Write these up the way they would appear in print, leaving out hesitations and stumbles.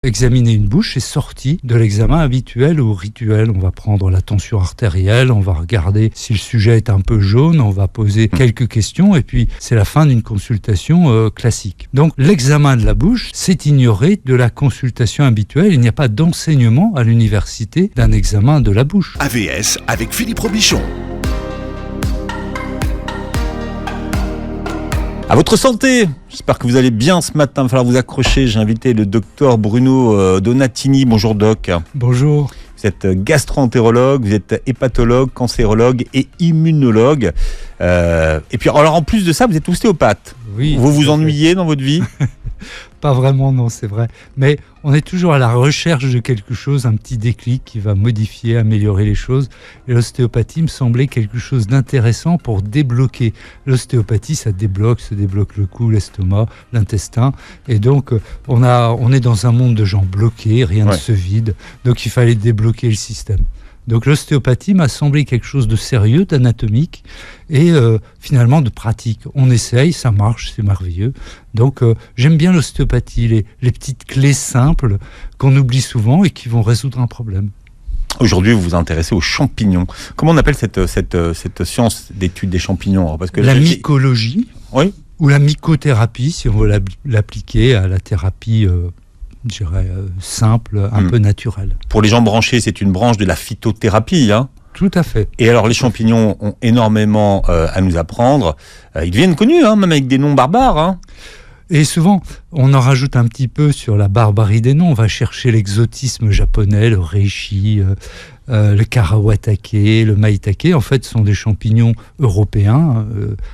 Examiner une bouche est sorti de l'examen habituel ou rituel. On va prendre la tension artérielle, on va regarder si le sujet est un peu jaune, on va poser quelques questions et puis c'est la fin d'une consultation classique. Donc l'examen de la bouche, c'est ignoré de la consultation habituelle. Il n'y a pas d'enseignement à l'université d'un examen de la bouche. AVS avec Philippe Robichon. À votre santé, j'espère que vous allez bien ce matin, il va falloir vous accrocher. J'ai invité le docteur Bruno Donatini. Bonjour doc. Bonjour. Vous êtes gastro-entérologue, vous êtes hépatologue, cancérologue et immunologue. Et puis alors en plus de ça, vous êtes ostéopathe. Oui. Vous vous ennuyez dans votre vie ? Pas vraiment, non, c'est vrai. Mais on est toujours à la recherche de quelque chose, un petit déclic qui va modifier, améliorer les choses. Et l'ostéopathie me semblait quelque chose d'intéressant pour débloquer. L'ostéopathie, ça débloque le cou, l'estomac, l'intestin. Et donc, on est dans un monde de gens bloqués, rien ne se vide. Donc, il fallait débloquer le système. Donc l'ostéopathie m'a semblé quelque chose de sérieux, d'anatomique et finalement de pratique. On essaye, ça marche, c'est merveilleux. Donc j'aime bien l'ostéopathie, les petites clés simples qu'on oublie souvent et qui vont résoudre un problème. Aujourd'hui, vous vous intéressez aux champignons. Comment on appelle cette science d'étude des champignons ? Parce que la mycologie, oui, ou la mycothérapie, si on veut l'appliquer à la thérapie je dirais simple, un peu naturel. Pour les gens branchés, c'est une branche de la phytothérapie, hein ? Tout à fait. Et alors, les champignons ont énormément à nous apprendre. Ils deviennent connus, hein, même avec des noms barbares. Hein. Et souvent, on en rajoute un petit peu sur la barbarie des noms. On va chercher l'exotisme japonais, le reishi, le karawatake, le maitake. En fait, ce sont des champignons européens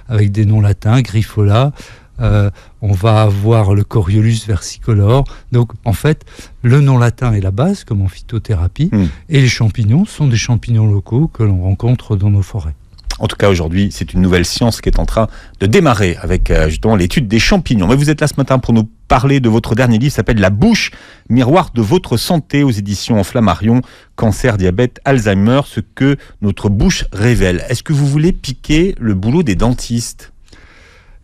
avec des noms latins, Griffola. On va avoir le Coriolus versicolor. Donc, en fait, le nom latin est la base, comme en phytothérapie, et les champignons sont des champignons locaux que l'on rencontre dans nos forêts. En tout cas, aujourd'hui, c'est une nouvelle science qui est en train de démarrer avec justement l'étude des champignons. Mais vous êtes là ce matin pour nous parler de votre dernier livre, qui s'appelle « La bouche, miroir de votre santé » aux éditions Flammarion, cancer, diabète, Alzheimer, ce que notre bouche révèle. Est-ce que vous voulez piquer le boulot des dentistes ?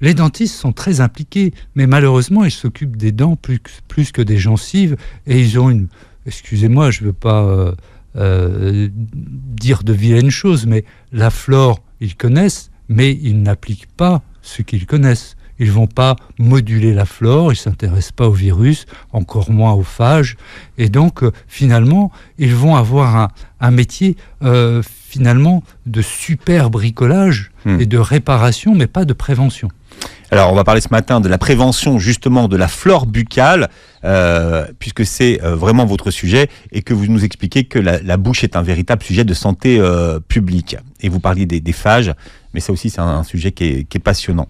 Les dentistes sont très impliqués, mais malheureusement, ils s'occupent des dents plus que des gencives, et ils ont une... Excusez-moi, je ne veux pas dire de vilaines choses, mais la flore, ils connaissent, mais ils n'appliquent pas ce qu'ils connaissent. Ils ne vont pas moduler la flore, ils ne s'intéressent pas au virus, encore moins aux phages, et donc, finalement, ils vont avoir un métier, finalement, de super bricolage et de réparation, mais pas de prévention. Alors, on va parler ce matin de la prévention, justement, de la flore buccale, puisque c'est vraiment votre sujet, et que vous nous expliquez que la bouche est un véritable sujet de santé publique. Et vous parliez des phages, mais ça aussi, c'est un sujet qui est passionnant.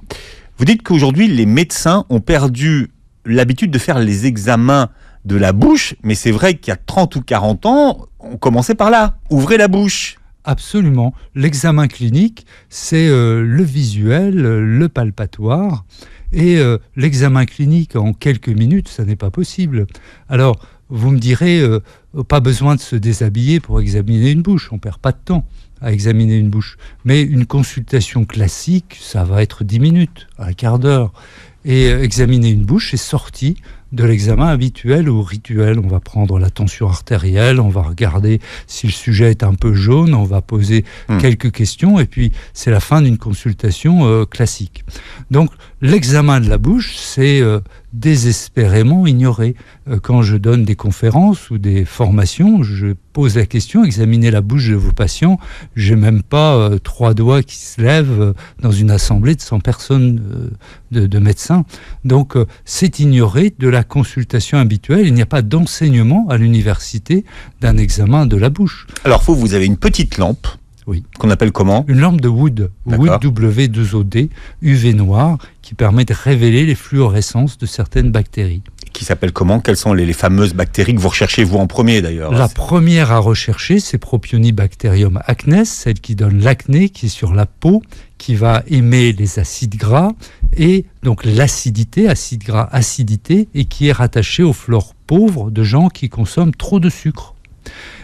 Vous dites qu'aujourd'hui, les médecins ont perdu l'habitude de faire les examens de la bouche, mais c'est vrai qu'il y a 30 ou 40 ans, on commençait par là, ouvrez la bouche. Absolument. L'examen clinique, c'est le visuel, le palpatoire. Et l'examen clinique en quelques minutes, ça n'est pas possible. Alors, vous me direz, pas besoin de se déshabiller pour examiner une bouche. On ne perd pas de temps à examiner une bouche. Mais une consultation classique, ça va être 10 minutes, un quart d'heure. Et examiner une bouche est sorti de l'examen habituel ou rituel. On va prendre la tension artérielle, on va regarder si le sujet est un peu jaune, on va poser quelques questions et puis c'est la fin d'une consultation classique. Donc l'examen de la bouche, c'est désespérément ignoré. Quand je donne des conférences ou des formations, je pose la question, examinez la bouche de vos patients. J'ai même pas 3 doigts qui se lèvent dans une assemblée de 100 personnes de médecins. Donc c'est ignoré de la consultation habituelle. Il n'y a pas d'enseignement à l'université d'un examen de la bouche. Alors vous avez une petite lampe. Oui. Qu'on appelle comment ? Une lampe de Wood, Wood W2OD, UV noir, qui permet de révéler les fluorescences de certaines bactéries. Qui s'appelle comment ? Quelles sont les fameuses bactéries que vous recherchez, vous, en premier, d'ailleurs ? La première à rechercher, c'est Propionibacterium acnes, celle qui donne l'acné, qui est sur la peau, qui va aimer les acides gras, et donc l'acidité, acide gras, acidité, et qui est rattachée aux flores pauvres de gens qui consomment trop de sucre.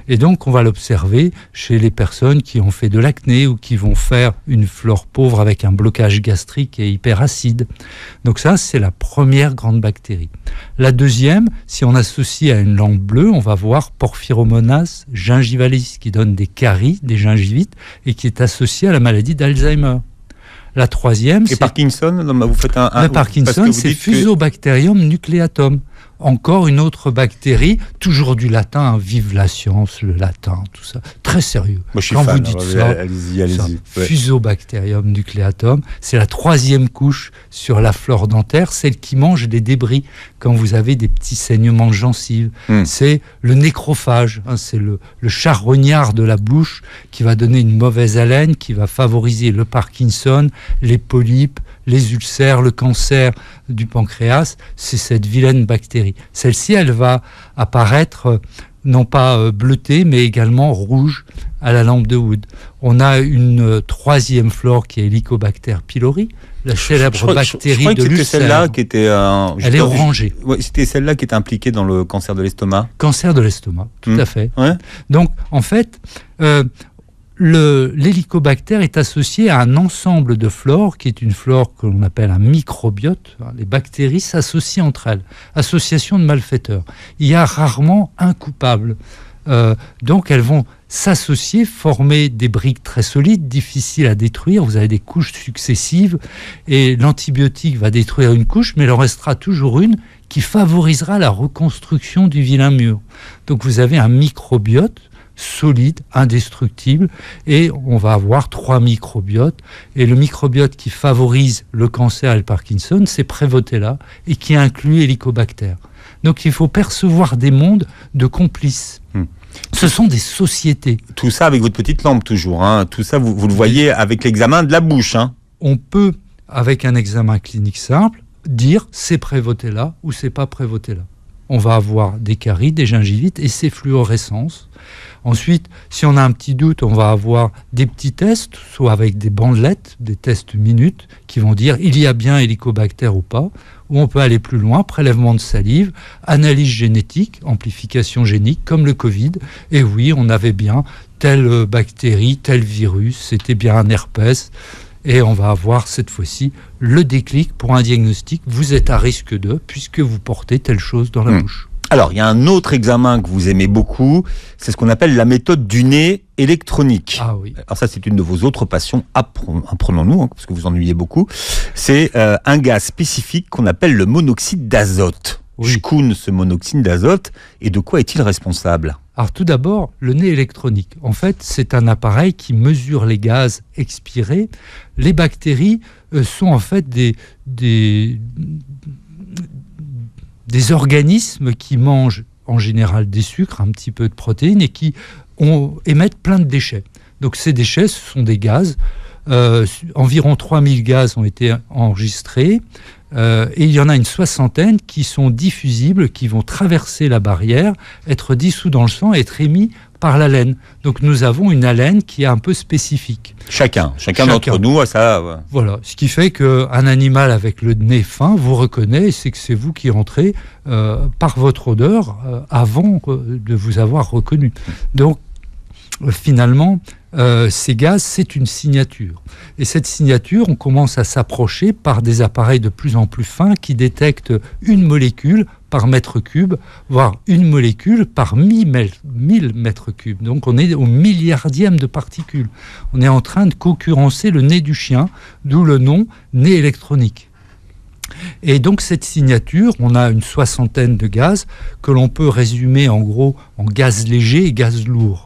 Et donc, on va l'observer chez les personnes qui ont fait de l'acné ou qui vont faire une flore pauvre avec un blocage gastrique et hyperacide. Donc ça, c'est la première grande bactérie. La deuxième, si on associe à une langue bleue, on va voir Porphyromonas gingivalis, qui donne des caries, des gingivites, et qui est associée à la maladie d'Alzheimer. La troisième, c'est... Et Parkinson, vous faites le Parkinson, c'est Fusobacterium nucleatum. Encore une autre bactérie, toujours du latin, hein, vive la science, le latin, tout ça, très sérieux. Moi, je suis Quand fan, vous dites ça, allez-y. Ouais. Fusobacterium nucleatum, c'est la troisième couche sur la flore dentaire, celle qui mange des débris quand vous avez des petits saignements de gencives. C'est le nécrophage, hein, c'est le charognard de la bouche qui va donner une mauvaise haleine, qui va favoriser le Parkinson, les polypes, les ulcères, le cancer du pancréas, c'est cette vilaine bactérie. Celle-ci, elle va apparaître non pas bleutée, mais également rouge à la lampe de Wood. On a une troisième flore qui est Helicobacter pylori, la célèbre bactérie de l'ulcère. C'était celle-là qui était... elle est orangée. Ouais, c'était celle-là qui était impliquée dans le cancer de l'estomac. Cancer de l'estomac, tout à fait. Ouais. Donc, en fait... l'hélicobactère est associé à un ensemble de flores qui est une flore que l'on appelle un microbiote. Les bactéries s'associent entre elles. Association de malfaiteurs. Il y a rarement un coupable. Donc elles vont s'associer, former des briques très solides, difficiles à détruire. Vous avez des couches successives et l'antibiotique va détruire une couche, mais il en restera toujours une qui favorisera la reconstruction du vilain mur. Donc vous avez un microbiote solide, indestructible, et on va avoir 3 microbiotes. Et le microbiote qui favorise le cancer et le Parkinson, c'est Prevotella, et qui inclut Helicobacter. Donc il faut percevoir des mondes de complices. Ce sont des sociétés. Tout ça avec votre petite lampe toujours, hein. Tout ça vous le voyez avec l'examen de la bouche, hein. On peut, avec un examen clinique simple, dire c'est Prevotella ou c'est pas Prevotella. On va avoir des caries, des gingivites et ces fluorescences. Ensuite, si on a un petit doute, on va avoir des petits tests, soit avec des bandelettes, des tests minutes, qui vont dire il y a bien Helicobacter ou pas, ou on peut aller plus loin, prélèvement de salive, analyse génétique, amplification génique, comme le Covid, et oui, on avait bien telle bactérie, tel virus, c'était bien un herpès, et on va avoir cette fois-ci le déclic pour un diagnostic, vous êtes à risque de, puisque vous portez telle chose dans la bouche. Alors, il y a un autre examen que vous aimez beaucoup, c'est ce qu'on appelle la méthode du nez électronique. Ah oui. Alors ça, c'est une de vos autres passions, apprenons-nous, hein, parce que vous ennuyez beaucoup. C'est un gaz spécifique qu'on appelle le monoxyde d'azote. Oui. Shkoun, ce monoxyde d'azote, et de quoi est-il responsable ? Alors tout d'abord, le nez électronique. En fait, c'est un appareil qui mesure les gaz expirés. Les bactéries sont en fait des organismes qui mangent en général des sucres, un petit peu de protéines et qui émettent plein de déchets. Donc ces déchets, ce sont des gaz. Environ 3000 gaz ont été enregistrés et il y en a une soixantaine qui sont diffusibles, qui vont traverser la barrière, être dissous dans le sang et être émis par l'haleine. Donc nous avons une haleine qui est un peu spécifique. Chacun d'entre nous a ça. Ouais. Voilà, ce qui fait qu'un animal avec le nez fin vous reconnaît, c'est que c'est vous qui rentrez par votre odeur avant de vous avoir reconnu. Donc finalement, ces gaz, c'est une signature. Et cette signature, on commence à s'approcher par des appareils de plus en plus fins qui détectent une molécule par mètre cube, voire une molécule par 1000 mètres cubes. Donc on est au milliardième de particules. On est en train de concurrencer le nez du chien, d'où le nom nez électronique. Et donc cette signature, on a une soixantaine de gaz que l'on peut résumer en gros en gaz léger et gaz lourd.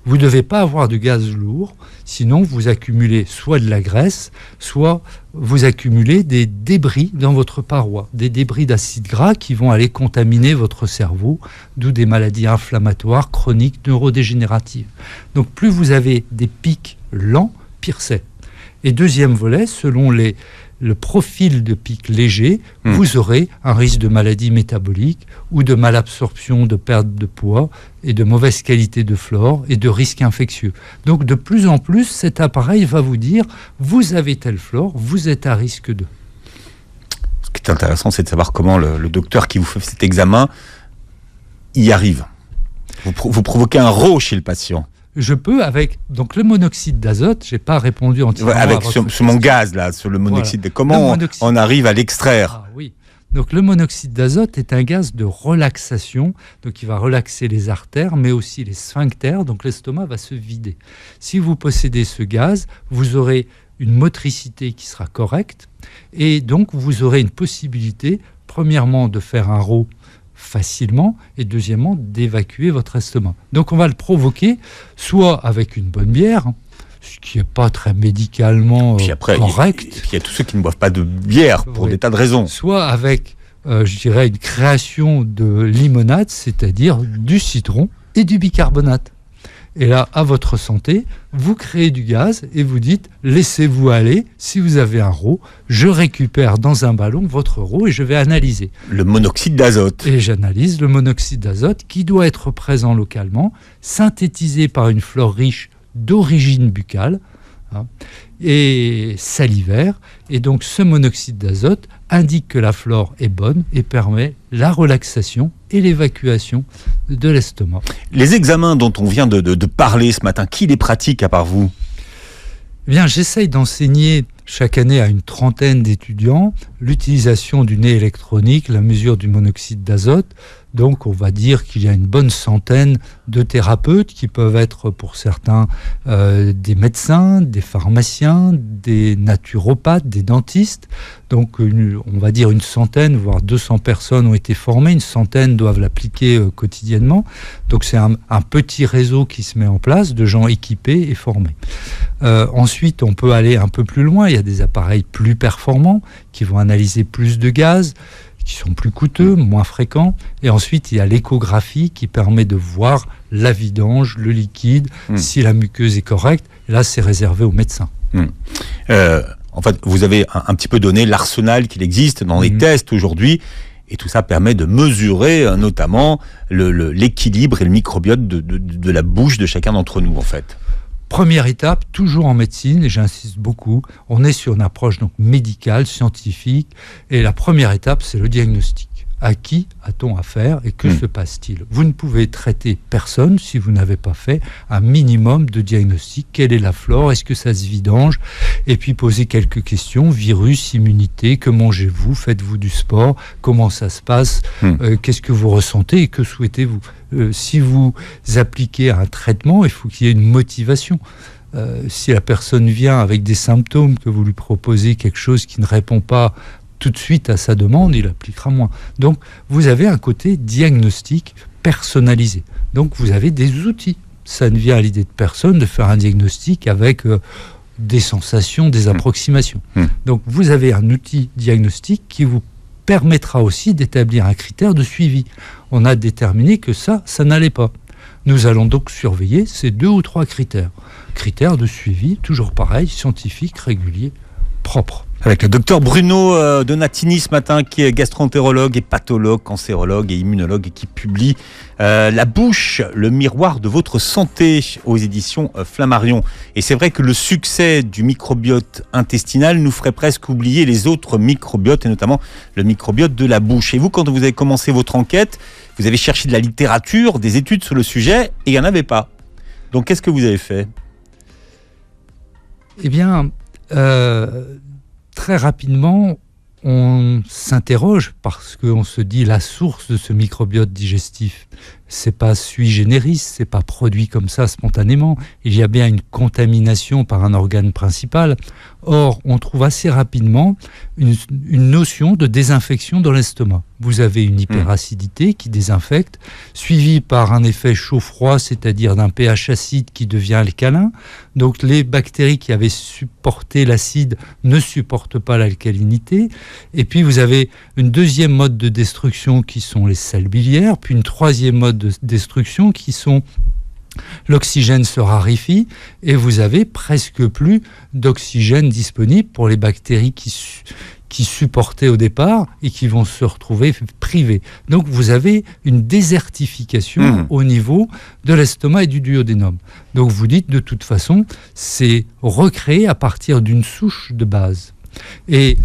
Vous ne devez pas avoir de gaz lourd, sinon vous accumulez soit de la graisse, soit vous accumulez des débris dans votre paroi, des débris d'acide gras qui vont aller contaminer votre cerveau, d'où des maladies inflammatoires chroniques neurodégénératives. Donc plus vous avez des pics lents, pire c'est. Et deuxième volet, selon le profil de pic léger, vous aurez un risque de maladie métabolique ou de malabsorption, de perte de poids et de mauvaise qualité de flore et de risque infectieux. Donc de plus en plus, cet appareil va vous dire vous avez telle flore, vous êtes à risque de. Ce qui est intéressant, c'est de savoir comment le docteur qui vous fait cet examen y arrive. Vous provoquez un RAW chez le patient. Je peux avec donc le monoxyde d'azote. J'ai pas répondu entièrement Avec sur mon gaz là, sur le monoxyde. Voilà. Comment on arrive à l'extraire? Oui. Donc le monoxyde d'azote est un gaz de relaxation, donc il va relaxer les artères, mais aussi les sphincters, donc l'estomac va se vider. Si vous possédez ce gaz, vous aurez une motricité qui sera correcte, et donc vous aurez une possibilité, premièrement, de faire un RAW facilement, et deuxièmement, d'évacuer votre estomac. Donc on va le provoquer, soit avec une bonne bière, ce qui n'est pas très médicalement correct. Et puis il y a tous ceux qui ne boivent pas de bière pour des tas de raisons. Soit avec, je dirais, une création de limonade, c'est-à-dire du citron et du bicarbonate. Et là, à votre santé, vous créez du gaz et vous dites, laissez-vous aller, si vous avez un RAW, je récupère dans un ballon votre RAW et je vais analyser. Le monoxyde d'azote. Et j'analyse le monoxyde d'azote qui doit être présent localement, synthétisé par une flore riche d'origine buccale et salivaire. Et donc ce monoxyde d'azote indique que la flore est bonne et permet la relaxation et l'évacuation de l'estomac. Les examens dont on vient de parler ce matin, qui les pratique à part vous ? Eh bien, j'essaye d'enseigner chaque année à une trentaine d'étudiants l'utilisation du nez électronique, la mesure du monoxyde d'azote. Donc, on va dire qu'il y a une bonne centaine de thérapeutes qui peuvent être pour certains des médecins, des pharmaciens, des naturopathes, des dentistes. Donc, on va dire une centaine, voire 200 personnes ont été formées. Une centaine doivent l'appliquer quotidiennement. Donc, c'est un petit réseau qui se met en place de gens équipés et formés. Ensuite, on peut aller un peu plus loin. Il y a des appareils plus performants qui vont analyser plus de gaz, qui sont plus coûteux, moins fréquents. Et ensuite, il y a l'échographie qui permet de voir la vidange, le liquide, si la muqueuse est correcte. Et là, c'est réservé aux médecins. En fait, vous avez un petit peu donné l'arsenal qu'il existe dans les tests aujourd'hui. Et tout ça permet de mesurer notamment l'équilibre et le microbiote de la bouche de chacun d'entre nous, en fait. Première étape, toujours en médecine, et j'insiste beaucoup, on est sur une approche donc médicale, scientifique, et la première étape, c'est le diagnostic. À qui a-t-on affaire et que se passe-t-il ? Vous ne pouvez traiter personne si vous n'avez pas fait un minimum de diagnostic. Quelle est la flore ? Est-ce que ça se vidange ? Et puis poser quelques questions, virus, immunité, que mangez-vous ? Faites-vous du sport ? Comment ça se passe ? Qu'est-ce que vous ressentez et que souhaitez-vous ? Si vous appliquez un traitement, il faut qu'il y ait une motivation. Si la personne vient avec des symptômes, que vous lui proposez quelque chose qui ne répond pas tout de suite à sa demande, il appliquera moins. Donc, vous avez un côté diagnostic personnalisé. Donc, vous avez des outils. Ça ne vient à l'idée de personne de faire un diagnostic avec des sensations, des approximations. Donc, vous avez un outil diagnostic qui vous permettra aussi d'établir un critère de suivi. On a déterminé que ça n'allait pas. Nous allons donc surveiller ces 2 ou 3 critères. Critères de suivi, toujours pareil, scientifique, régulier, propre. Avec le docteur Bruno Donatini ce matin, qui est gastro-entérologue et pathologue, cancérologue et immunologue, et qui publie La bouche, le miroir de votre santé aux éditions Flammarion. Et c'est vrai que le succès du microbiote intestinal nous ferait presque oublier les autres microbiotes, et notamment le microbiote de la bouche. Et vous, quand vous avez commencé votre enquête, vous avez cherché de la littérature, des études sur le sujet, et il n'y en avait pas. Donc qu'est-ce que vous avez fait ? Eh bien, très rapidement, on s'interroge parce qu'on se dit la source de ce microbiote digestif, c'est pas sui generis, c'est pas produit comme ça spontanément. Il y a bien une contamination par un organe principal. Or, on trouve assez rapidement une notion de désinfection dans l'estomac. Vous avez une hyperacidité qui désinfecte, suivie par un effet chaud-froid, c'est-à-dire d'un pH acide qui devient alcalin. Donc les bactéries qui avaient supporté l'acide ne supportent pas l'alcalinité. Et puis vous avez une deuxième mode de destruction qui sont les sels biliaires, puis une troisième mode de destruction qui sont l'oxygène se raréfie et vous avez presque plus d'oxygène disponible pour les bactéries qui supportaient au départ et qui vont se retrouver privées. Donc vous avez une désertification au niveau de l'estomac et du duodénum. Donc vous dites de toute façon, c'est recréé à partir d'une souche de base. Et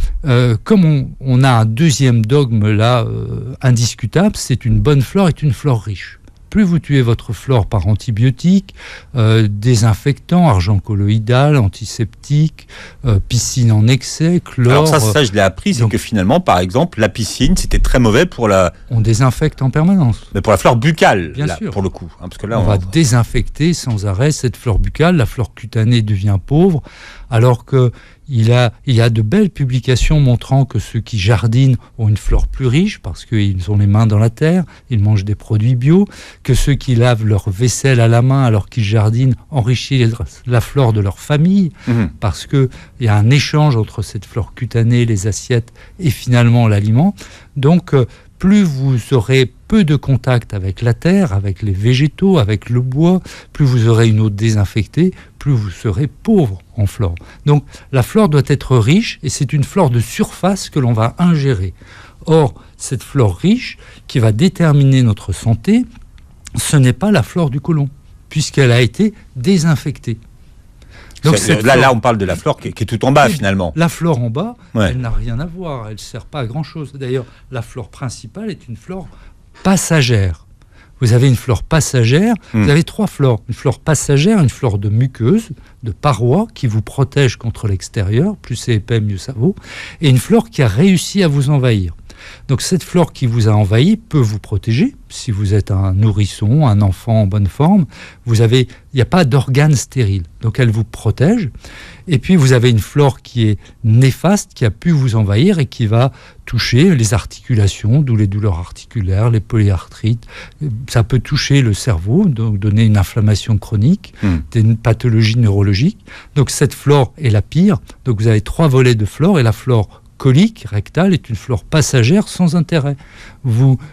comme on a un deuxième dogme là indiscutable, c'est une bonne flore est une flore riche. plus vous tuez votre flore par antibiotiques, désinfectants, argent colloïdal, antiseptiques, piscine en excès, chlore. Alors ça je l'ai appris, c'est que finalement, par exemple, la piscine, c'était très mauvais pour la... On désinfecte en permanence. Mais pour la flore buccale, bien là, sûr. pour le coup. Hein, parce que là, on va désinfecter sans arrêt cette flore buccale. La flore cutanée devient pauvre, alors qu'il y a de belles publications montrant que ceux qui jardinent ont une flore plus riche parce qu'ils ont les mains dans la terre, ils mangent des produits bio, que ceux qui lavent leur vaisselle à la main alors qu'ils jardinent enrichissent la flore de leur famille, parce qu'il y a un échange entre cette flore cutanée, les assiettes et finalement l'aliment. Donc, plus vous aurez peu de contact avec la terre, avec les végétaux, avec le bois, plus vous aurez une eau désinfectée, plus vous serez pauvre en flore. Donc la flore doit être riche et c'est une flore de surface que l'on va ingérer. Or, cette flore riche qui va déterminer notre santé, ce n'est pas la flore du côlon, puisqu'elle a été désinfectée. Donc là, on parle de la flore qui est tout en bas, finalement. La flore en bas, elle n'a rien à voir, elle ne sert pas à grand-chose. D'ailleurs, la flore principale est une flore passagère. Vous avez une flore passagère, vous avez 3 flores. Une flore passagère, une flore de muqueuse, de parois, qui vous protège contre l'extérieur, plus c'est épais, mieux ça vaut, et une flore qui a réussi à vous envahir. Donc cette flore qui vous a envahi peut vous protéger. Si vous êtes un nourrisson, un enfant en bonne forme, il n'y a pas d'organes stériles. Donc elle vous protège. Et puis vous avez une flore qui est néfaste, qui a pu vous envahir et qui va toucher les articulations, d'où les douleurs articulaires, les polyarthrites. Ça peut toucher le cerveau, donc donner une inflammation chronique, des pathologies neurologiques. Donc cette flore est la pire. Donc vous avez 3 volets de flore et la flore colique, rectale, est une flore passagère sans intérêt.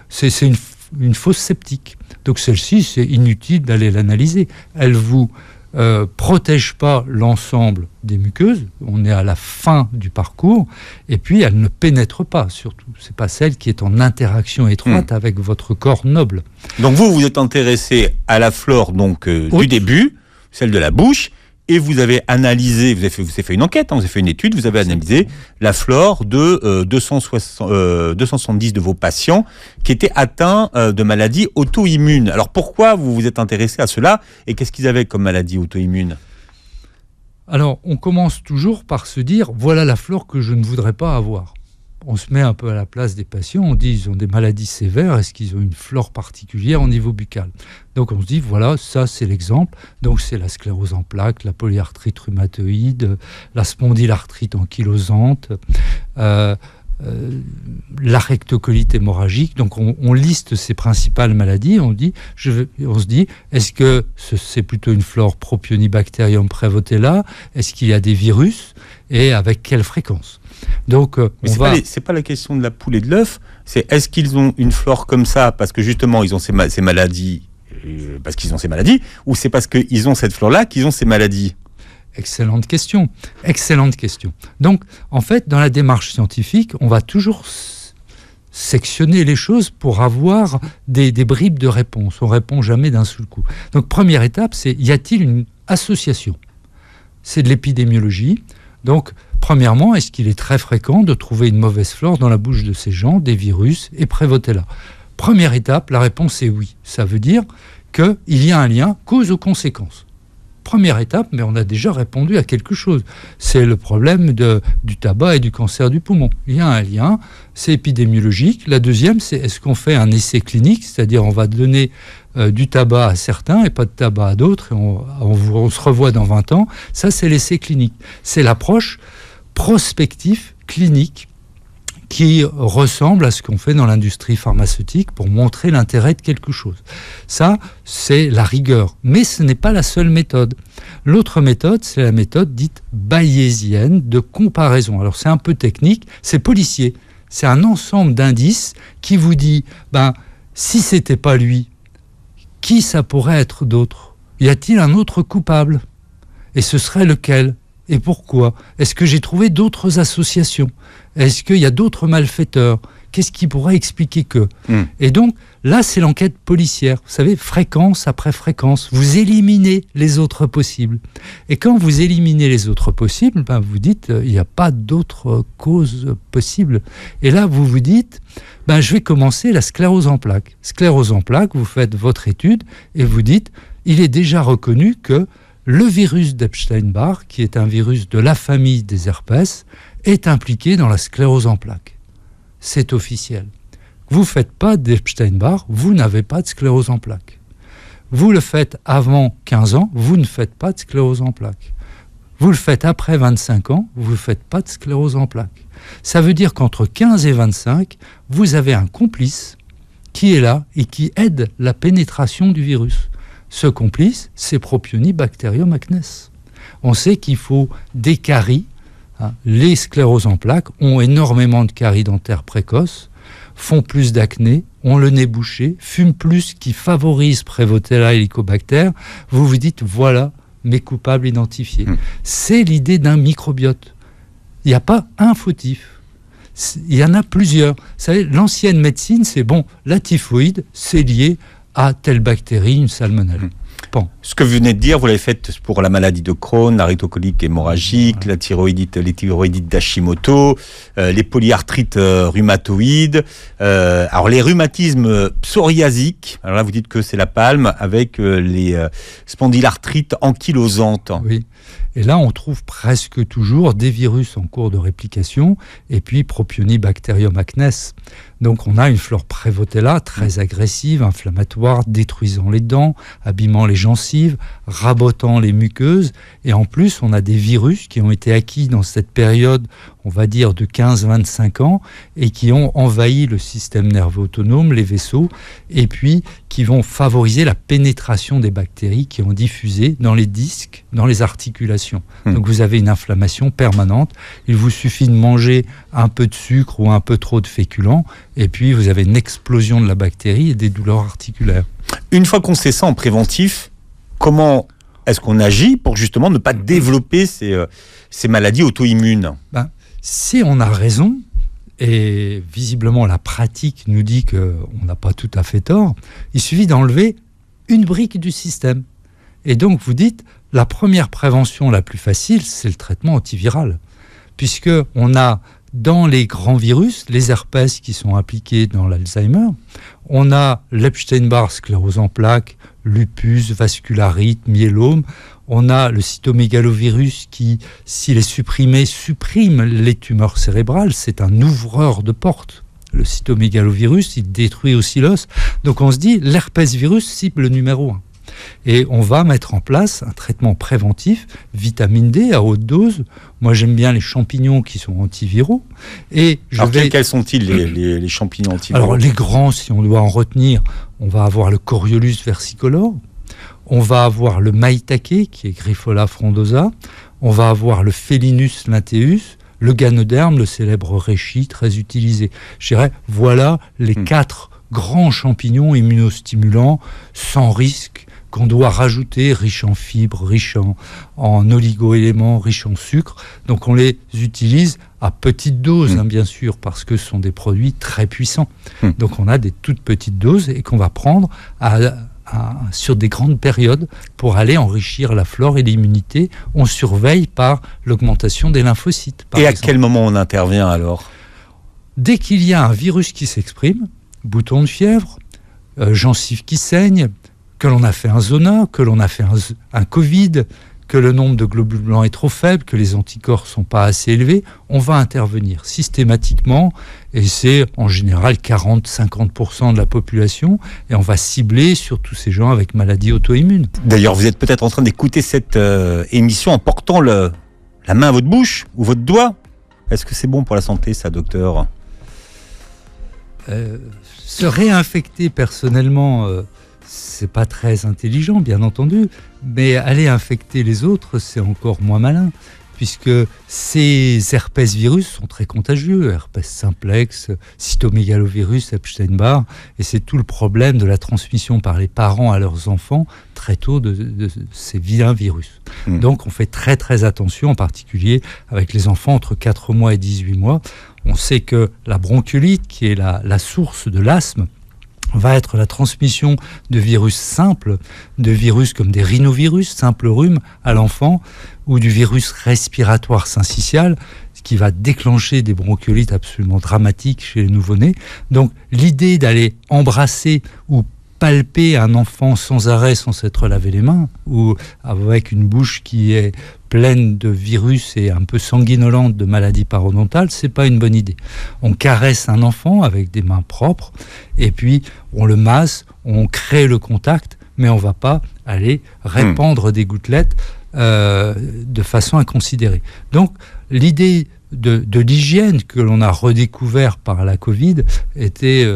C'est une fausse septique. Donc celle-ci, c'est inutile d'aller l'analyser. Elle vous protège pas l'ensemble des muqueuses. On est à la fin du parcours. Et puis, elle ne pénètre pas, surtout. C'est pas celle qui est en interaction étroite avec votre corps noble. Donc vous êtes intéressé à la flore du début, celle de la bouche. Et vous avez analysé, vous avez fait une enquête, vous avez fait une étude, vous avez analysé la flore de 270 de vos patients qui étaient atteints de maladies auto-immunes. Alors pourquoi vous vous êtes intéressé à cela et qu'est-ce qu'ils avaient comme maladie auto-immune ? Alors, on commence toujours par se dire, voilà la flore que je ne voudrais pas avoir. On se met un peu à la place des patients, on dit ils ont des maladies sévères, est-ce qu'ils ont une flore particulière au niveau buccal ? Donc on se dit voilà, ça c'est l'exemple, donc c'est la sclérose en plaques, la polyarthrite rhumatoïde, la spondylarthrite ankylosante, la rectocolite hémorragique. Donc on liste ces principales maladies, on se dit est-ce que c'est plutôt une flore Propionibacterium prevotella, est-ce qu'il y a des virus et avec quelle fréquence ? Donc, c'est pas la question de la poule et de l'œuf, c'est est-ce qu'ils ont une flore comme ça parce que justement ils ont ces maladies, parce qu'ils ont ces maladies, ou c'est parce qu'ils ont cette flore-là qu'ils ont ces maladies ? Excellente question. Donc, en fait, dans la démarche scientifique, on va toujours sectionner les choses pour avoir des bribes de réponse. On répond jamais d'un seul coup. Donc, première étape, c'est y a-t-il une association ? C'est de l'épidémiologie. Donc, premièrement, est-ce qu'il est très fréquent de trouver une mauvaise flore dans la bouche de ces gens, des virus et Prevotella ? Première étape, la réponse est oui. Ça veut dire qu'il y a un lien cause aux conséquences. Première étape, mais on a déjà répondu à quelque chose. C'est le problème du tabac et du cancer du poumon. Il y a un lien, c'est épidémiologique. La deuxième, c'est est-ce qu'on fait un essai clinique, c'est-à-dire on va donner du tabac à certains et pas de tabac à d'autres, et on se revoit dans 20 ans. Ça, c'est l'essai clinique. C'est l'approche prospective, clinique, qui ressemble à ce qu'on fait dans l'industrie pharmaceutique pour montrer l'intérêt de quelque chose. Ça, c'est la rigueur. Mais ce n'est pas la seule méthode. L'autre méthode, c'est la méthode dite bayésienne de comparaison. Alors, c'est un peu technique, c'est policier. C'est un ensemble d'indices qui vous dit, si c'était pas lui, qui ça pourrait être d'autre ? Y a-t-il un autre coupable ? Et ce serait lequel ? Et pourquoi ? Est-ce que j'ai trouvé d'autres associations ? Est-ce qu'il y a d'autres malfaiteurs Qu'est-ce qui pourrait expliquer que Et donc, là, c'est l'enquête policière. Vous savez, fréquence après fréquence. Vous éliminez les autres possibles. Et quand vous éliminez les autres possibles, vous dites, il n'y a pas d'autres causes possibles. Et là, vous vous dites, je vais commencer la sclérose en plaques. Sclérose en plaques, vous faites votre étude et vous dites, il est déjà reconnu que le virus d'Epstein-Barr, qui est un virus de la famille des herpès, est impliqué dans la sclérose en plaques. C'est officiel. Vous ne faites pas d'Epstein-Barr, vous n'avez pas de sclérose en plaques. Vous le faites avant 15 ans, vous ne faites pas de sclérose en plaques. Vous le faites après 25 ans, vous ne faites pas de sclérose en plaques. Ça veut dire qu'entre 15 et 25, vous avez un complice qui est là et qui aide la pénétration du virus. Ce complice, c'est Propionibacterium acnes. On sait qu'il faut des caries. Les scléroses en plaques ont énormément de caries dentaires précoces, font plus d'acné, ont le nez bouché, fument plus, qui favorise Prevotella helicobacter. Vous vous dites, voilà mes coupables identifiés. C'est l'idée d'un microbiote. Il n'y a pas un fautif. Il y en a plusieurs. Vous savez, l'ancienne médecine, c'est la typhoïde, c'est lié à telle bactérie, une salmonelle. Bon. Ce que vous venez de dire, vous l'avez fait pour la maladie de Crohn, la rhitocolique hémorragique, les thyroïdites d'Hashimoto, les polyarthrites rhumatoïdes, alors les rhumatismes psoriasiques, alors là vous dites que c'est la palme, avec les spondylarthrites ankylosantes. Oui. Et là, on trouve presque toujours des virus en cours de réplication, et puis Propionibacterium acnes. Donc on a une flore Prevotella très agressive, inflammatoire, détruisant les dents, abîmant les gencives, rabotant les muqueuses. Et en plus, on a des virus qui ont été acquis dans cette période, on va dire, de 15-25 ans, et qui ont envahi le système nerveux autonome, les vaisseaux, et puis qui vont favoriser la pénétration des bactéries qui ont diffusé dans les disques, dans les articulations. Donc vous avez une inflammation permanente. Il vous suffit de manger un peu de sucre ou un peu trop de féculents, et puis vous avez une explosion de la bactérie et des douleurs articulaires. Une fois qu'on sait ça en préventif, comment est-ce qu'on agit pour justement ne pas développer ces maladies auto-immunes ? Si on a raison, et visiblement la pratique nous dit qu'on n'a pas tout à fait tort, il suffit d'enlever une brique du système. Et donc vous dites, la première prévention la plus facile, c'est le traitement antiviral. Puisqu'on a dans les grands virus, les herpès qui sont impliqués dans l'Alzheimer, on a l'Epstein-Barr, sclérose en plaques, lupus, vascularite, myélome. On a le cytomégalovirus qui, s'il est supprimé, supprime les tumeurs cérébrales. C'est un ouvreur de porte. Le cytomégalovirus, il détruit aussi l'os. Donc on se dit, l'herpès virus, cible numéro 1. Et on va mettre en place un traitement préventif, vitamine D à haute dose. Moi, j'aime bien les champignons qui sont antiviraux. Et quels sont-ils les champignons antiviraux ? Alors, les grands, si on doit en retenir, on va avoir le Coriolus versicolor, on va avoir le maïtake, qui est Griffola frondosa, on va avoir le Felinus lynteus, le ganoderme, le célèbre reishi, très utilisé. Je dirais, voilà les 4 grands champignons immunostimulants, sans risque, qu'on doit rajouter, riches en fibres, riches en oligo-éléments, riches en sucre. Donc on les utilise à petite dose, bien sûr, parce que ce sont des produits très puissants. Donc on a des toutes petites doses et qu'on va prendre sur des grandes périodes pour aller enrichir la flore et l'immunité. On surveille par l'augmentation des lymphocytes. Et à quel moment on intervient alors ? Dès qu'il y a un virus qui s'exprime, bouton de fièvre, gencive qui saigne, que l'on a fait un zona, que l'on a fait un Covid, que le nombre de globules blancs est trop faible, que les anticorps ne sont pas assez élevés, on va intervenir systématiquement, et c'est en général 40-50% de la population, et on va cibler sur tous ces gens avec maladies auto-immunes. D'ailleurs, vous êtes peut-être en train d'écouter cette émission en portant la main à votre bouche ou votre doigt. Est-ce que c'est bon pour la santé, ça, docteur ? Se réinfecter personnellement... c'est pas très intelligent, bien entendu, mais aller infecter les autres, c'est encore moins malin, puisque ces herpès virus sont très contagieux, herpès simplex, cytomégalovirus, Epstein-Barr, et c'est tout le problème de la transmission par les parents à leurs enfants très tôt de ces vilains virus. Donc on fait très très attention, en particulier avec les enfants entre 4 mois et 18 mois. On sait que la bronchiolite, qui est la source de l'asthme, va être la transmission de virus simples, de virus comme des rhinovirus, simple rhume, à l'enfant, ou du virus respiratoire syncytial, qui va déclencher des bronchiolites absolument dramatiques chez les nouveau-nés. Donc l'idée d'aller embrasser ou palper un enfant sans arrêt, sans s'être lavé les mains, ou avec une bouche qui est pleine de virus et un peu sanguinolente de maladies parodontales, c'est pas une bonne idée. On caresse un enfant avec des mains propres, et puis on le masse, on crée le contact, mais on va pas aller répandre des gouttelettes de façon inconsidérée. Donc l'idée de l'hygiène que l'on a redécouvert par la Covid était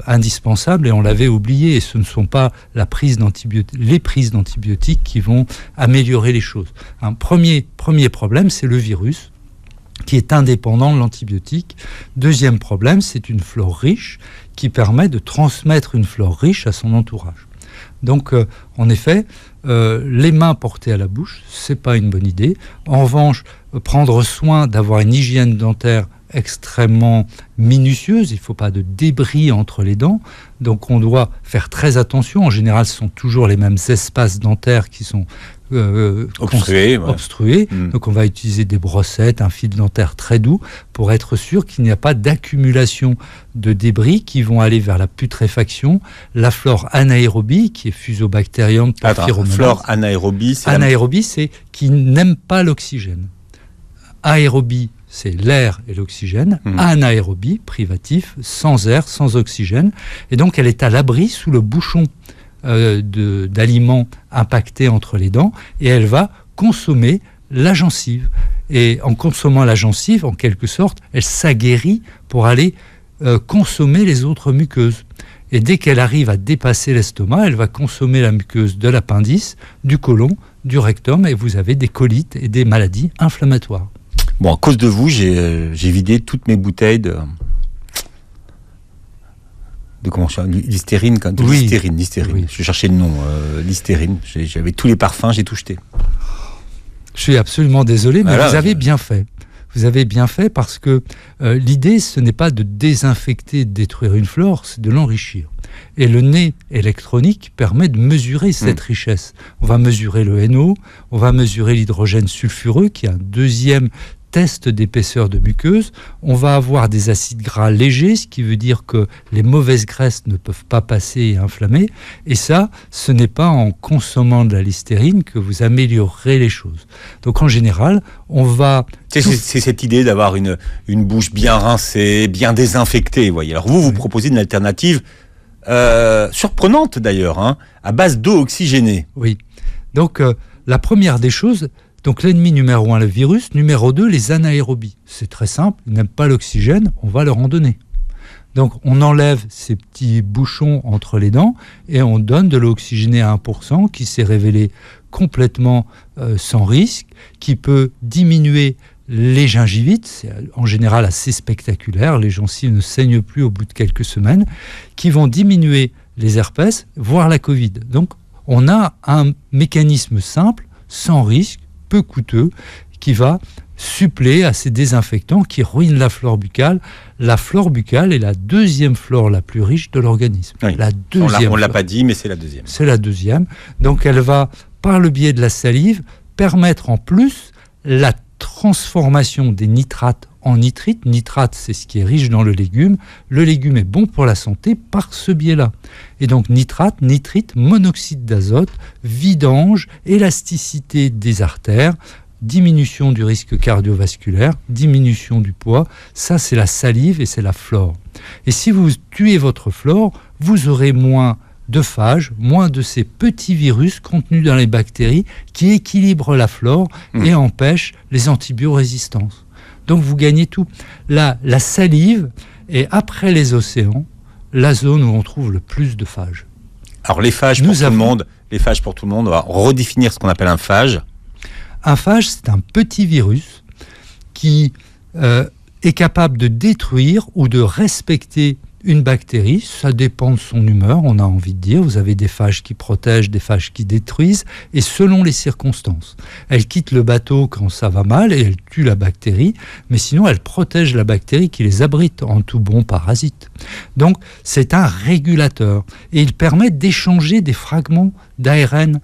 indispensable et on l'avait oublié. Et ce ne sont pas les prises d'antibiotiques qui vont améliorer les choses. Un premier problème, c'est le virus qui est indépendant de l'antibiotique. Deuxième problème, c'est une flore riche qui permet de transmettre une flore riche à son entourage. Donc, en effet, les mains portées à la bouche, c'est pas une bonne idée. En revanche, prendre soin d'avoir une hygiène dentaire extrêmement minutieuse. Il ne faut pas de débris entre les dents. Donc, on doit faire très attention. En général, ce sont toujours les mêmes espaces dentaires qui sont obstrués. Donc, on va utiliser des brossettes, un fil dentaire très doux pour être sûr qu'il n'y a pas d'accumulation de débris qui vont aller vers la putréfaction. La flore anaérobie, qui est Fusobacterium porphyromonas. Flore anaérobie, c'est qui n'aime pas l'oxygène. Aérobie, c'est l'air et l'oxygène. Anaérobie, privatif, sans air, sans oxygène. Et donc, elle est à l'abri sous le bouchon d'aliments impactés entre les dents, et elle va consommer la gencive. Et en consommant la gencive, en quelque sorte, elle s'aguerrit pour aller consommer les autres muqueuses. Et dès qu'elle arrive à dépasser l'estomac, elle va consommer la muqueuse de l'appendice, du côlon, du rectum, et vous avez des colites et des maladies inflammatoires. Bon, à cause de vous, j'ai vidé toutes mes bouteilles de comment je dis, Listerine, Listerine. Je cherchais le nom, Listerine. J'avais tous les parfums, j'ai tout jeté. Je suis absolument désolé, mais vous avez bien fait. Vous avez bien fait parce que l'idée, ce n'est pas de désinfecter, de détruire une flore, c'est de l'enrichir. Et le nez électronique permet de mesurer cette richesse. On va mesurer le NO, on va mesurer l'hydrogène sulfureux, qui est un deuxième test d'épaisseur de muqueuse. On va avoir des acides gras légers, ce qui veut dire que les mauvaises graisses ne peuvent pas passer et inflammer. Et ça, ce n'est pas en consommant de la Listérine que vous améliorerez les choses. Donc en général, on va... C'est cette idée d'avoir une bouche bien rincée, bien désinfectée. Voyez. Alors vous proposez une alternative surprenante d'ailleurs, à base d'eau oxygénée. Oui. Donc la première des choses... Donc l'ennemi numéro 1, le virus. Numéro 2, les anaérobies. C'est très simple, ils n'aiment pas l'oxygène, on va leur en donner. Donc on enlève ces petits bouchons entre les dents et on donne de l'eau oxygénée à 1% qui s'est révélé complètement sans risque, qui peut diminuer les gingivites, c'est en général assez spectaculaire, les gencives ne saignent plus au bout de quelques semaines, qui vont diminuer les herpès, voire la Covid. Donc on a un mécanisme simple, sans risque, peu coûteux, qui va suppléer à ces désinfectants qui ruinent la flore buccale. La flore buccale est la deuxième flore la plus riche de l'organisme. Oui. On ne l'a pas dit, mais c'est la deuxième. C'est la deuxième. Donc elle va, par le biais de la salive, permettre en plus la transformation des nitrates en nitrite. Nitrate, c'est ce qui est riche dans le légume. Le légume est bon pour la santé par ce biais-là. Et donc nitrate, nitrite, monoxyde d'azote, vidange, élasticité des artères, diminution du risque cardiovasculaire, diminution du poids. Ça, c'est la salive et c'est la flore. Et si vous tuez votre flore, vous aurez moins de phages, moins de ces petits virus contenus dans les bactéries qui équilibrent la flore et empêchent les antibiorésistances. Donc vous gagnez tout. La salive est, après les océans, la zone où on trouve le plus de phages. Alors les phages pour tout le monde, on va redéfinir ce qu'on appelle un phage. Un phage, c'est un petit virus qui est capable de détruire ou de respecter Une bactérie, ça dépend de son humeur, on a envie de dire. Vous avez des phages qui protègent, des phages qui détruisent, et selon les circonstances. Elle quitte le bateau quand ça va mal et elle tue la bactérie, mais sinon elle protège la bactérie qui les abrite en tout bon parasite. Donc c'est un régulateur, et il permet d'échanger des fragments d'ARN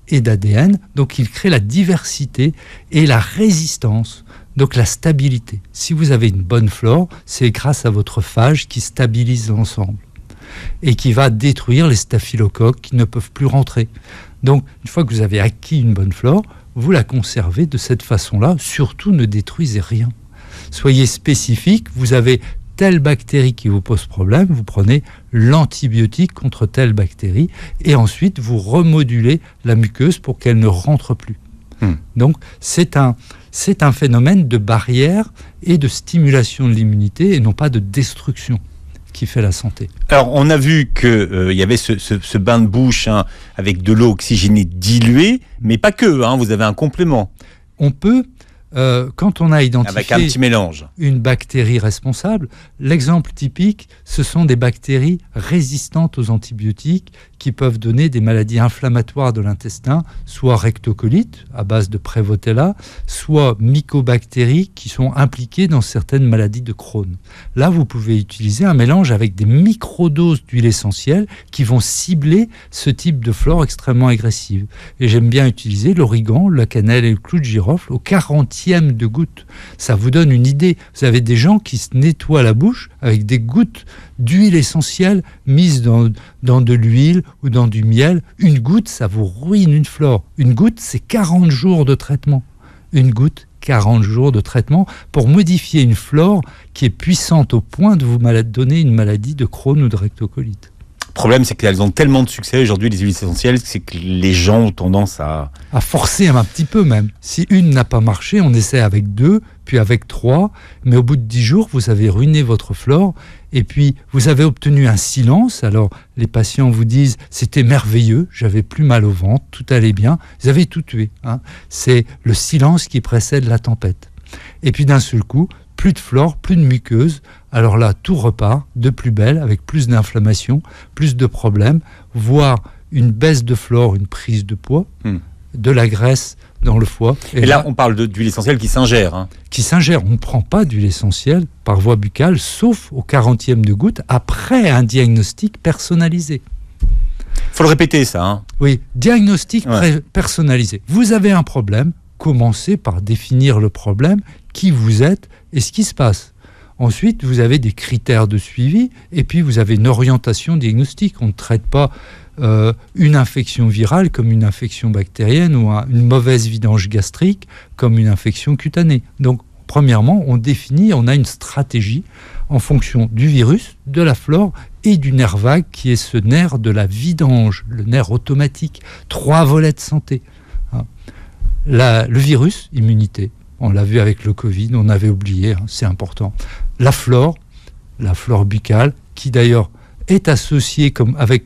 et d'ADN, donc il crée la diversité et la résistance. Donc la stabilité. Si vous avez une bonne flore, c'est grâce à votre phage qui stabilise l'ensemble et qui va détruire les staphylocoques qui ne peuvent plus rentrer. Donc une fois que vous avez acquis une bonne flore, vous la conservez de cette façon-là. Surtout ne détruisez rien. Soyez spécifique, vous avez telle bactérie qui vous pose problème, vous prenez l'antibiotique contre telle bactérie et ensuite vous remodulez la muqueuse pour qu'elle ne rentre plus. Donc c'est un phénomène de barrière et de stimulation de l'immunité et non pas de destruction qui fait la santé. Alors on a vu qu'il y avait ce bain de bouche avec de l'eau oxygénée diluée, mais pas que, vous avez un complément. On peut, quand on a identifié avec un petit mélange, une bactérie responsable, l'exemple typique, ce sont des bactéries résistantes aux antibiotiques qui peuvent donner des maladies inflammatoires de l'intestin, soit rectocolite à base de Prevotella, soit mycobactéries qui sont impliquées dans certaines maladies de Crohn. Là, vous pouvez utiliser un mélange avec des microdoses d'huile essentielle qui vont cibler ce type de flore extrêmement agressive. Et j'aime bien utiliser l'origan, la cannelle et le clou de girofle au 40e de goutte. Ça vous donne une idée. Vous avez des gens qui se nettoient la bouche avec des gouttes d'huile essentielle mises dans de l'huile ou dans du miel. Une goutte, ça vous ruine une flore. Une goutte, c'est 40 jours de traitement. Une goutte, 40 jours de traitement pour modifier une flore qui est puissante au point de vous donner une maladie de Crohn ou de rectocolite. Le problème, c'est qu'elles ont tellement de succès aujourd'hui, les huiles essentielles, c'est que les gens ont tendance à forcer un petit peu même. Si une n'a pas marché, on essaie avec 2, puis avec 3, mais au bout de 10 jours, vous avez ruiné votre flore, et puis vous avez obtenu un silence. Alors les patients vous disent « c'était merveilleux, j'avais plus mal au ventre, tout allait bien », vous avez tout tué. C'est le silence qui précède la tempête. Et puis d'un seul coup, plus de flore, plus de muqueuse. Alors là, tout repart de plus belle, avec plus d'inflammation, plus de problèmes, voire une baisse de flore, une prise de poids, de la graisse dans le foie. Et là, on parle d'huile essentielle qui s'ingère. Qui s'ingère. On ne prend pas d'huile essentielle par voie buccale, sauf au 40e de goutte, après un diagnostic personnalisé. Il faut le répéter, ça. Oui, diagnostic personnalisé. Vous avez un problème, commencez par définir le problème, qui vous êtes et ce qui se passe. Ensuite, vous avez des critères de suivi et puis vous avez une orientation diagnostique. On ne traite pas une infection virale comme une infection bactérienne ou une mauvaise vidange gastrique comme une infection cutanée. Donc, premièrement, on définit, on a une stratégie en fonction du virus, de la flore et du nerf vague qui est ce nerf de la vidange, le nerf automatique. 3 volets de santé. Le virus, immunité. On l'a vu avec le Covid, on avait oublié, c'est important. La flore buccale, qui d'ailleurs est associée avec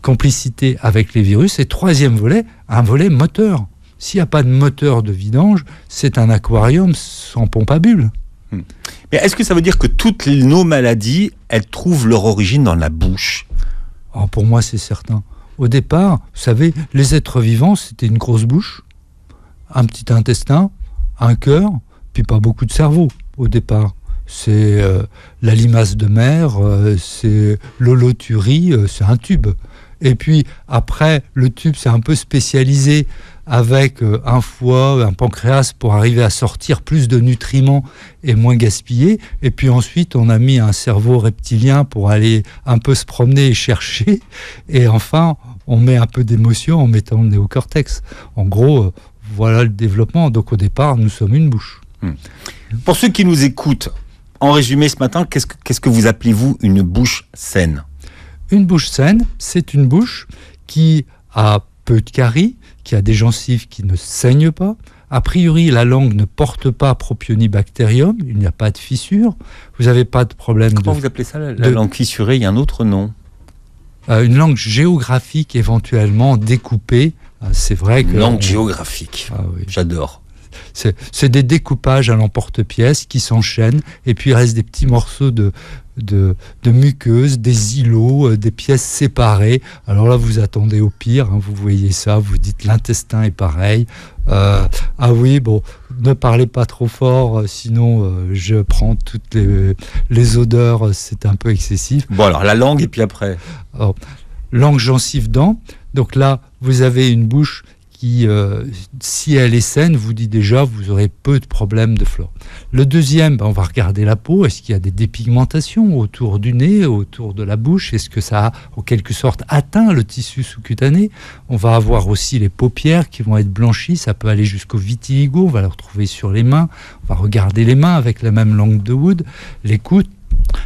complicité avec les virus. Et 3e volet, un volet moteur. S'il n'y a pas de moteur de vidange, c'est un aquarium sans pompe à bulles. Mais est-ce que ça veut dire que toutes nos maladies, elles trouvent leur origine dans la bouche ? Pour moi, c'est certain. Au départ, vous savez, les êtres vivants, c'était une grosse bouche, un petit intestin, un cœur, puis pas beaucoup de cerveau au départ. C'est la limace de mer, c'est l'holothurie, c'est un tube. Et puis après, le tube s'est un peu spécialisé avec un foie, un pancréas pour arriver à sortir plus de nutriments et moins gaspiller. Et puis ensuite, on a mis un cerveau reptilien pour aller un peu se promener et chercher. Et enfin, on met un peu d'émotion en mettant le néocortex. En gros, voilà le développement. Donc au départ, nous sommes une bouche. Pour ceux qui nous écoutent, en résumé ce matin, qu'est-ce que vous appelez-vous une bouche saine ? Une bouche saine, c'est une bouche qui a peu de caries, qui a des gencives qui ne saignent pas. A priori, la langue ne porte pas Propionibacterium, il n'y a pas de fissure. Vous n'avez pas de problème. Comment vous appelez ça, la langue fissurée ? Il y a un autre nom. Une langue géographique éventuellement découpée. C'est vrai que... Langue géographique. Ah oui. J'adore. c'est des découpages à l'emporte-pièce qui s'enchaînent, et puis il reste des petits morceaux de muqueuse, des îlots, des pièces séparées. Alors là, vous attendez au pire, hein, vous voyez ça, vous dites l'intestin est pareil. Ah oui, bon, ne parlez pas trop fort, sinon je prends toutes les odeurs, c'est un peu excessif. Bon, alors la langue, et puis après. Alors, langue, gencive, dents. Donc là, vous avez une bouche qui, si elle est saine, vous dit déjà, vous aurez peu de problèmes de flore. Le deuxième, on va regarder la peau. Est-ce qu'il y a des dépigmentations autour du nez, autour de la bouche? Est-ce que ça a, en quelque sorte, atteint le tissu sous-cutané? On va avoir aussi les paupières qui vont être blanchies. Ça peut aller jusqu'au vitiligo. On va le retrouver sur les mains. On va regarder les mains avec la même langue de Wood. Les coudes.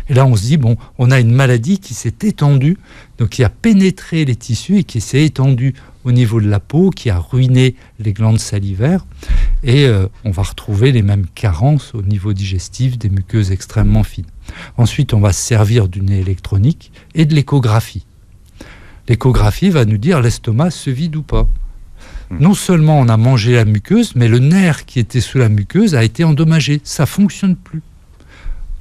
Et là, on se dit, bon, on a une maladie qui s'est étendue, donc qui a pénétré les tissus et qui s'est étendue au niveau de la peau, qui a ruiné les glandes salivaires. Et on va retrouver les mêmes carences au niveau digestif, des muqueuses extrêmement fines. Ensuite, on va se servir du nez électronique et de l'échographie. L'échographie va nous dire l'estomac se vide ou pas. Non seulement on a mangé la muqueuse, mais le nerf qui était sous la muqueuse a été endommagé. Ça ne fonctionne plus.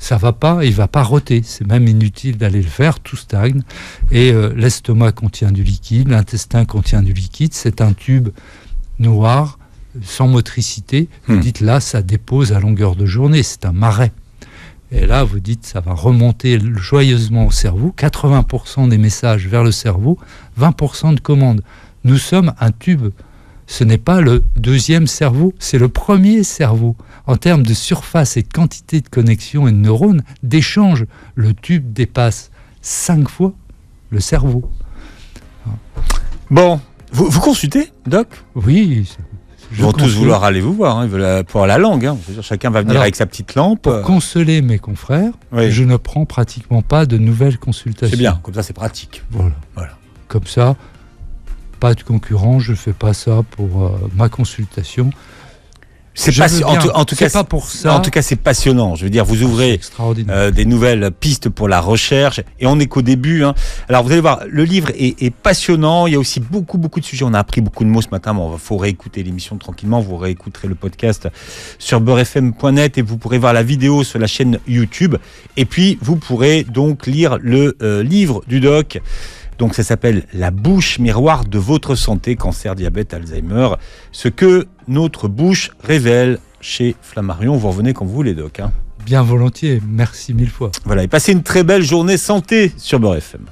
Ça va pas, il va pas rôter. C'est même inutile d'aller le faire, tout stagne. Et l'estomac contient du liquide, l'intestin contient du liquide. C'est un tube noir, sans motricité. Vous dites là, ça dépose à longueur de journée. C'est un marais. Et là, vous dites, ça va remonter joyeusement au cerveau. 80% des messages vers le cerveau, 20% de commandes. Nous sommes un tube. Ce n'est pas le deuxième cerveau, c'est le premier cerveau. En termes de surface et de quantité de connexions et de neurones, d'échanges, le tube dépasse 5 fois le cerveau. Bon, vous consultez, Doc? Oui. Ils vont tous vouloir aller vous voir, hein. Ils veulent pour la langue. Hein. Chacun va venir avec sa petite lampe. Pour consoler mes confrères, je ne prends pratiquement pas de nouvelles consultations. C'est bien, comme ça c'est pratique. Voilà. Comme ça, pas de concurrent, je ne fais pas ça pour ma consultation. En tout cas, pas pour ça. En tout cas, c'est passionnant. Je veux dire, vous ouvrez des nouvelles pistes pour la recherche, et on n'est qu'au début. Hein. Alors, vous allez voir, le livre est passionnant. Il y a aussi beaucoup de sujets. On a appris beaucoup de mots ce matin. Mais il faut réécouter l'émission tranquillement. Vous réécouterez le podcast sur beurrefm.net, et vous pourrez voir la vidéo sur la chaîne YouTube. Et puis, vous pourrez donc lire le livre du Doc. Donc ça s'appelle « La bouche miroir de votre santé, cancer, diabète, Alzheimer ». Ce que notre bouche révèle chez Flammarion. Vous revenez quand vous voulez, Doc. Hein. Bien volontiers, merci 1000 fois. Voilà, et passez une très belle journée santé sur Beurre FM.